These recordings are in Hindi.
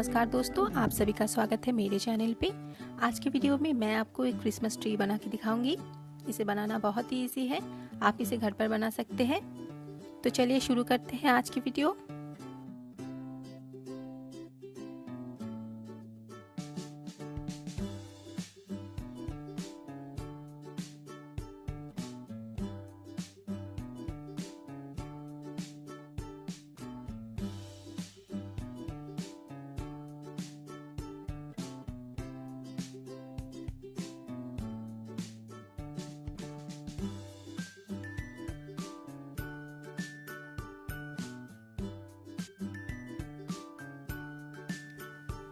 नमस्कार दोस्तों, आप सभी का स्वागत है मेरे चैनल पे। आज के वीडियो में मैं आपको एक क्रिसमस ट्री बना के दिखाऊंगी। इसे बनाना बहुत ही इजी है, आप इसे घर पर बना सकते हैं। तो चलिए शुरू करते हैं आज की वीडियो।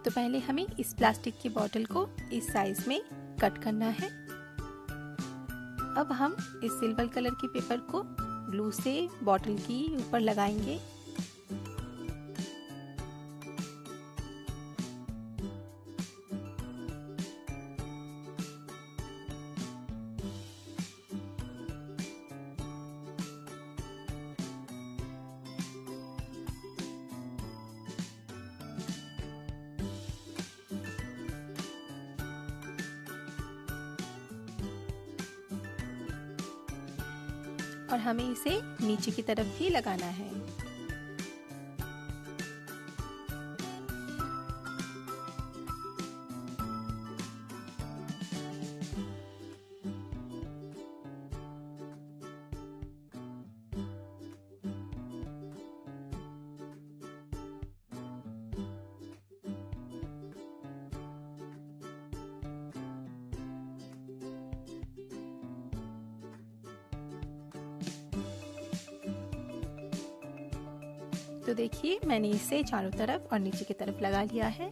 तो पहले हमें इस प्लास्टिक की बोतल को इस साइज में कट करना है। अब हम इस सिल्वर कलर की पेपर को ग्लू से बोतल की ऊपर लगाएंगे। और हमें इसे नीचे की तरफ भी लगाना है। तो देखिए, मैंने इसे चारों तरफ और नीचे की तरफ लगा लिया है।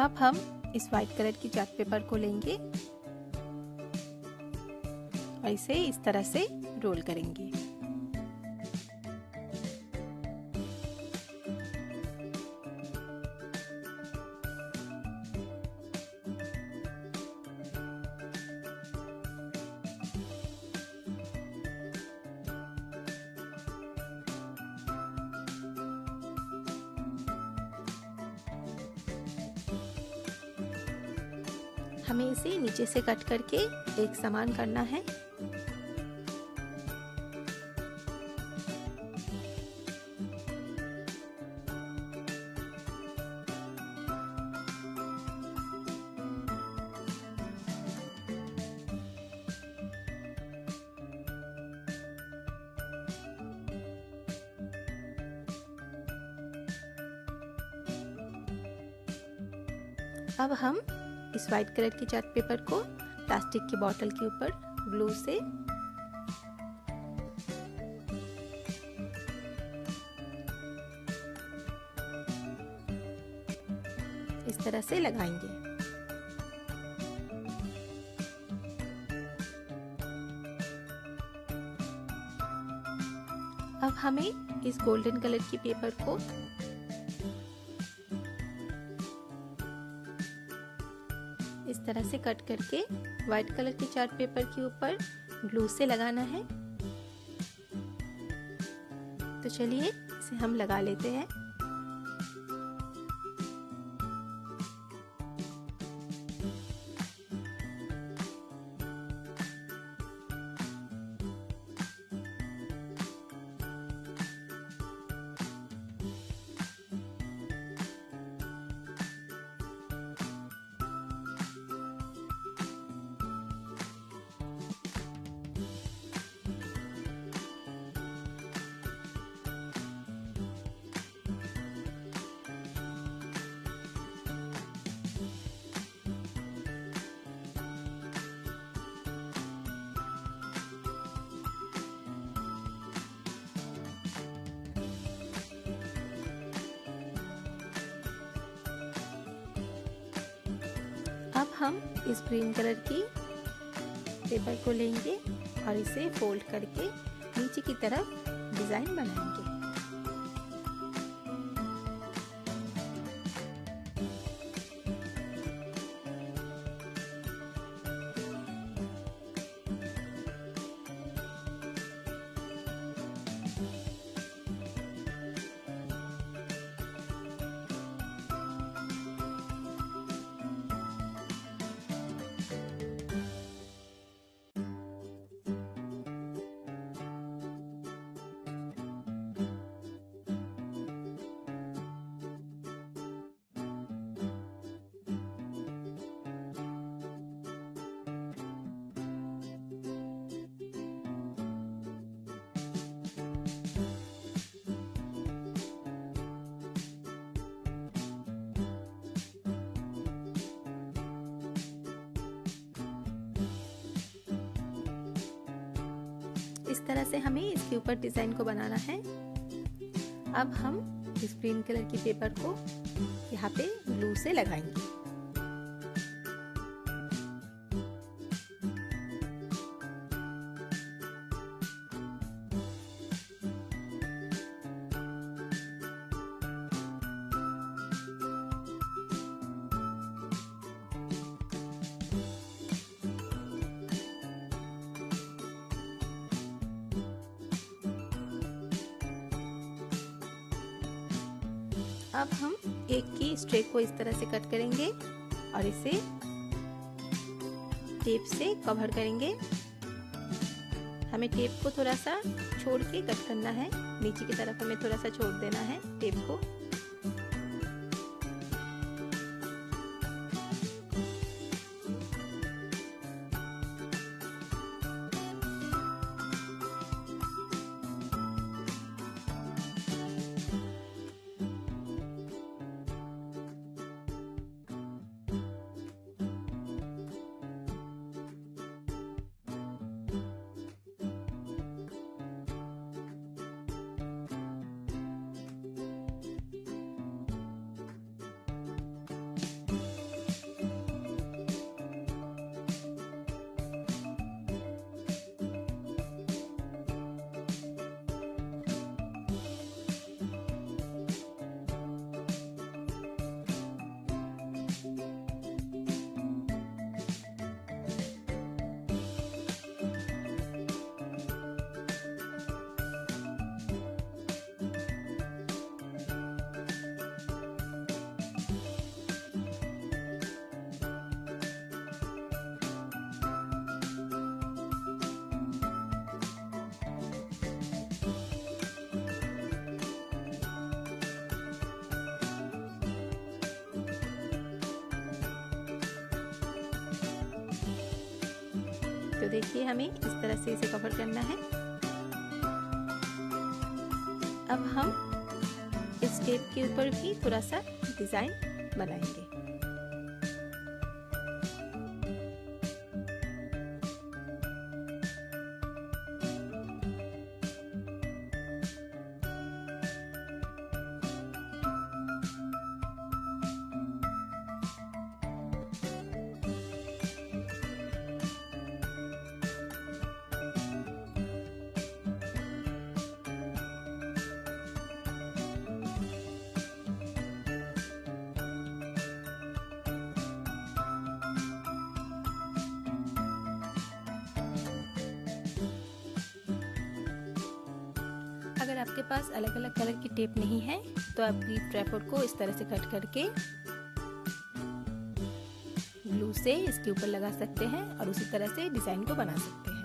अब हम इस व्हाइट कलर की चार्ट पेपर को लेंगे और इसे इस तरह से रोल करेंगे। हमें इसे नीचे से कट करके एक समान करना है। अब हम इस व्हाइट कलर की चार्ट पेपर को प्लास्टिक की बोतल के ऊपर ग्लू से इस तरह से लगाएंगे। अब हमें इस गोल्डन कलर की पेपर को इस तरह से कट करके व्हाइट कलर के चार्ट पेपर के ऊपर ग्लू से लगाना है। तो चलिए इसे हम लगा लेते हैं। अब हम इस ग्रीन कलर की पेपर को लेंगे और इसे फोल्ड करके नीचे की तरफ डिजाइन बनाएंगे। इस तरह से हमें इसके ऊपर डिजाइन को बनाना है। अब हम इस ग्रीन कलर की पेपर को यहाँ पे ग्लू से लगाएंगे। अब हम केक की स्ट्रेक को इस तरह से कट करेंगे और इसे टेप से कवर करेंगे। हमें टेप को थोड़ा सा छोड़ के कट करना है, नीचे की तरफ हमें थोड़ा सा छोड़ देना है टेप को। तो देखिए हमें इस तरह से इसे कवर करना है। अब हम इस टेप के ऊपर भी थोड़ा सा डिजाइन बनाएंगे। अगर आपके पास अलग अलग कलर की टेप नहीं है तो आप ट्राइपॉड को इस तरह से कट करके ग्लू से इसके ऊपर लगा सकते हैं और उसी तरह से डिजाइन को बना सकते हैं।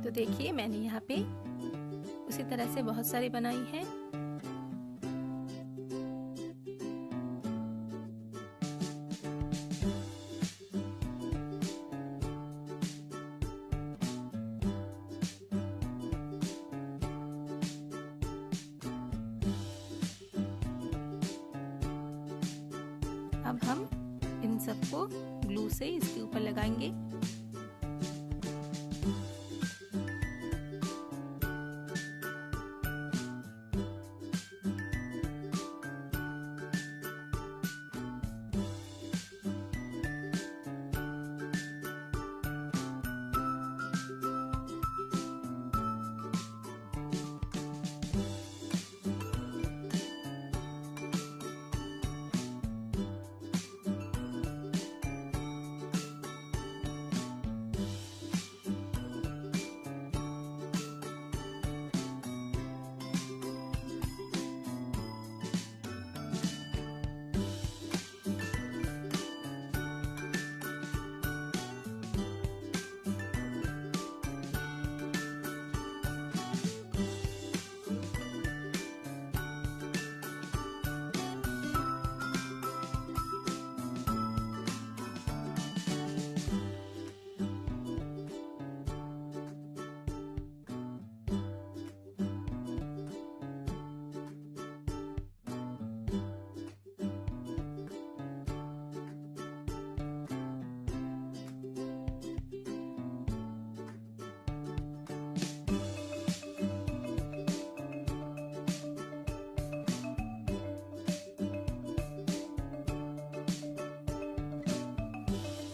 तो देखिए मैंने यहाँ पे उसी तरह से बहुत सारी बनाई है। अब हम इन सबको ग्लू से इसके ऊपर लगाएंगे।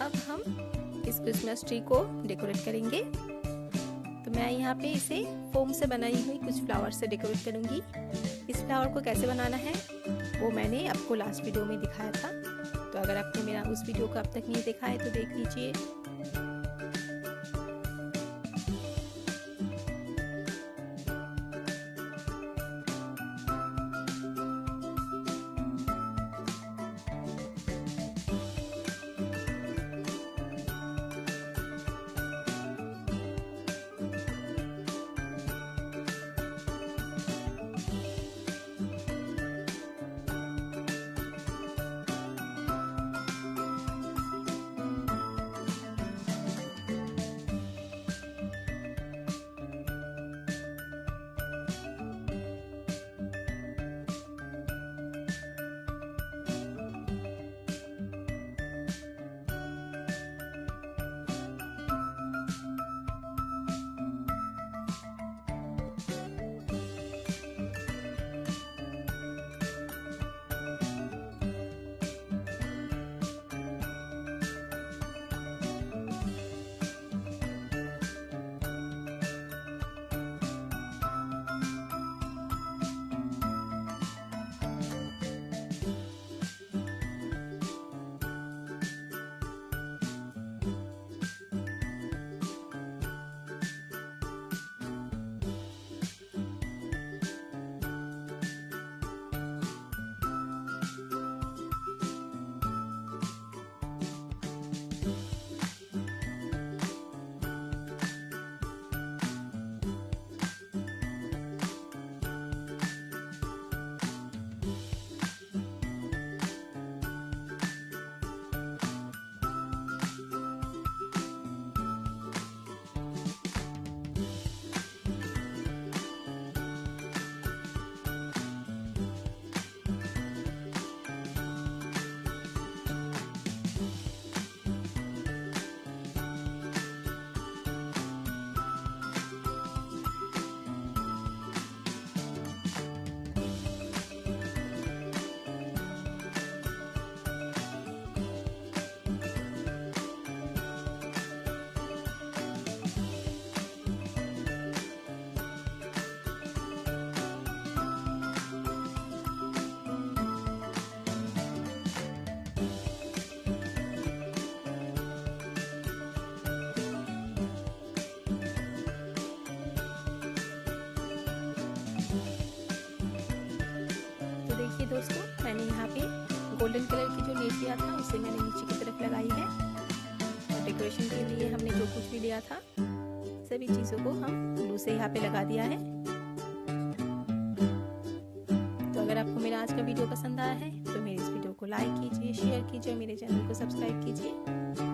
अब हम इस क्रिसमस ट्री को डेकोरेट करेंगे। तो मैं यहाँ पे इसे फोम से बनाई हुई कुछ फ्लावर से डेकोरेट करूँगी। इस फ्लावर को कैसे बनाना है वो मैंने आपको लास्ट वीडियो में दिखाया था, तो अगर आपने मेरा उस वीडियो को अब तक नहीं देखा है तो देख लीजिए। देखिए दोस्तों, मैंने यहाँ पे गोल्डन कलर की जो नेट लिया था उसे मैंने नीचे की तरफ लगाई है, और डेकोरेशन के लिए हमने जो कुछ भी लिया था सभी चीज़ों को हम ग्लू से यहाँ पे लगा दिया है। तो अगर आपको मेरा आज का वीडियो पसंद आया है तो मेरे इस वीडियो को लाइक कीजिए, शेयर कीजिए, मेरे चैनल को सब्सक्राइब कीजिए।